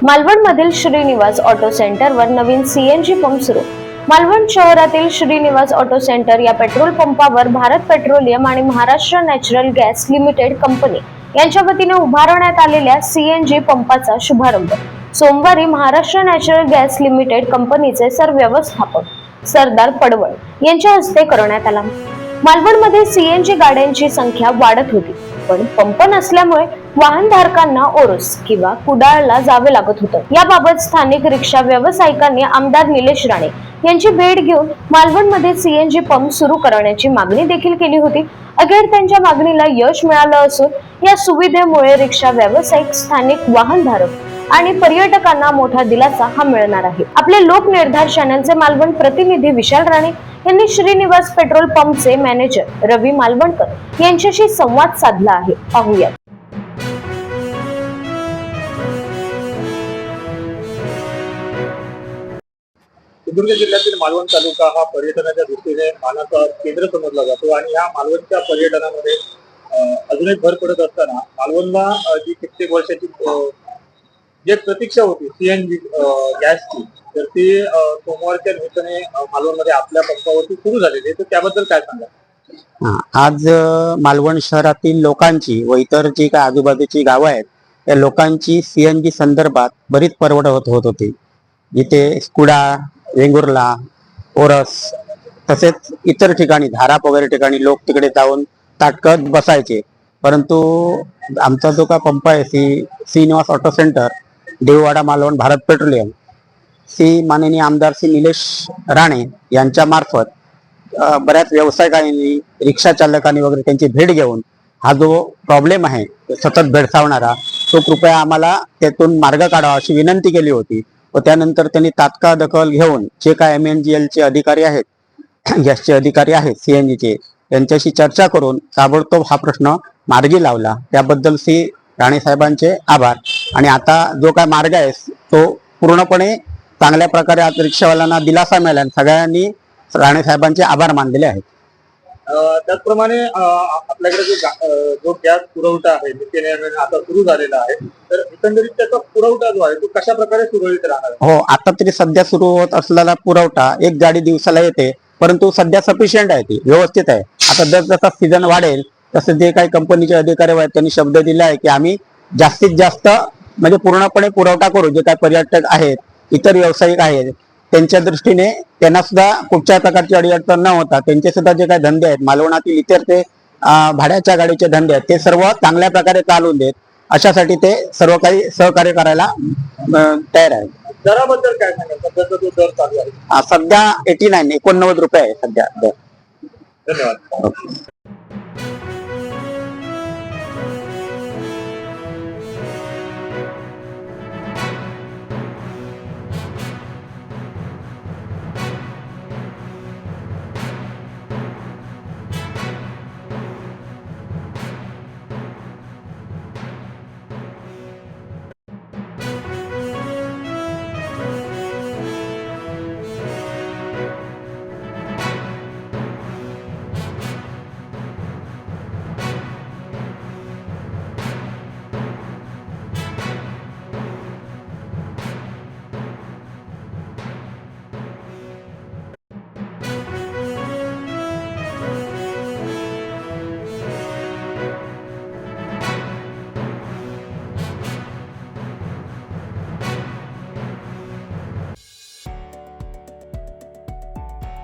मालवणमधील Shrinivas auto सेंटरवर नवीन CNG pump सुरू। मालवण शहरातील Shrinivas auto centre या पेट्रोल पंपावर भारत पेट्रोलियम आणि Maharashtra natural gas limited company यांच्या वतीने उभारण्यात आलेल्या सीएनजी पंपाचा शुभारंभ सोमवारी महाराष्ट्र नॅचरल गॅस लिमिटेड कंपनीचे सरव्यवस्थापक सरदार पडवळ यांच्या हस्ते करण्यात आला। मालवणमध्ये सीएनजी गाड्यांची संख्या वाढत होती, पण पंप नसल्यामुळे वाहनधारकांना ओरोस किंवा कुडाळला जावे लागत होतं। याबाबत स्थानिक रिक्षा व्यावसायिकांनी आमदार निलेश राणे यांची भेट घेऊन मालवणमध्ये सीएनजी पंप सुरू करण्याची मागणी देखील केली होती। अखेर त्यांच्या मागणीला यश मिळालं असून या सुविधेमुळे रिक्षा व्यावसायिक, स्थानिक वाहनधारक आणि पर्यटकांना मोठा दिलासा हा मिळणार आहे। आपले लोकनिर्धार चॅनलचे मालवण प्रतिनिधी विशाल राणे यांनी श्रीनिवास पेट्रोल पंपचे मॅनेजर रवी मालवणकर यांच्याशी संवाद साधला आहे। पाहूया। सिंधुदुर्ग जिल्ह्यातील मालवण तालुका हा पर्यटनाच्या दृष्टीने मानाचा केंद्र समजला जातो आणि या मालवणच्या पर्यटनामध्ये अजूनही भर पडत असताना मालवणला जी कित्येक वर्षाची जे प्रतीक्षा होती सीएनजी गॅसची, तर ती सोमवारच्या निमित्ताने मालवणमध्ये आपल्या पंपावरती सुरू झालेली आहे। तर त्याबद्दल काय सांगा? आज मालवण शहरातील लोकांची व इतर जी काय आजूबाजूची गावं आहेत त्या लोकांची सीएनजी संदर्भात बरीच परवड होत होती। जिथे कुडाळ, वेंगुर्ला, ओरस तसेच इतर ठिकाणी धाराप वगैरे ठिकाणी लोक तिकडे जाऊन ताटकत बसायचे, परंतु आमचा जो का पंप आहे Shrinivas auto centre Devwada Malvan Bharat petroleum माननीय आमदार श्री निलेश राणे यांच्या मार्फत बऱ्याच व्यावसायिकांनी, रिक्षा चालकांनी वगैरे त्यांची भेट घेऊन हा जो प्रॉब्लेम आहे सतत भेडसावणारा तो कृपया आम्हाला त्यातून मार्ग काढावा अशी विनंती केली होती। व त्यानंतर त्यांनी तात्काळ दखल घेऊन जे काय MNGL चे अधिकारी आहेत, गॅसचे अधिकारी आहेत सीएनजीचे, त्यांच्याशी चर्चा करून ताबडतोब हा प्रश्न मार्गी लावला। त्याबद्दल श्री राणे साहेबांचे आभार। आणि आता जो काय मार्ग आहे तो पूर्णपणे चांगल्या प्रकारे आज रिक्षावाल्यांना दिलासा मिळाला आणि सगळ्यांनी राणे साहेबांचे आभार मानलेले आहेत। त्याचप्रमाणे आपल्याकडे जो गॅस पुरवठा आहे नित्यनेमाने आता सुरू झालेला आहे, तर एकंदरीत त्याचा पुरवठा जो आहे तो कशा प्रकारे सुरळीत राहणार? हो, आता तरी सध्या सुरू होत असलेला पुरवठा एक गाडी दिवसाला येते, परंतु सध्या सफिशियंट आहे, ती व्यवस्थित आहे। आता जसा सीझन वाढेल तसं जे काही कंपनीचे अधिकारी आहेत त्यांनी शब्द दिला आहे की आम्ही जास्तीत जास्त म्हणजे पूर्णपणे पुरवठा करू। जे काही पर्यटक आहेत, इतर व्यावसायिक आहेत, त्यांच्या दृष्टीने त्यांना सुद्धा कुठच्या प्रकारची अडीअडचण न होता त्यांचे सुद्धा जे काही धंदे आहेत मालवणातील इतर ते भाड्याच्या गाडीचे धंदे आहेत ते सर्व चांगल्या प्रकारे चालवून देत अशासाठी ते सर्व काही सहकार्य करायला तयार आहेत। दराबद्दल काय सांगाल? सध्याचा जो दर चालू आहे सध्या 89 रुपये आहे सध्या दर। धन्यवाद।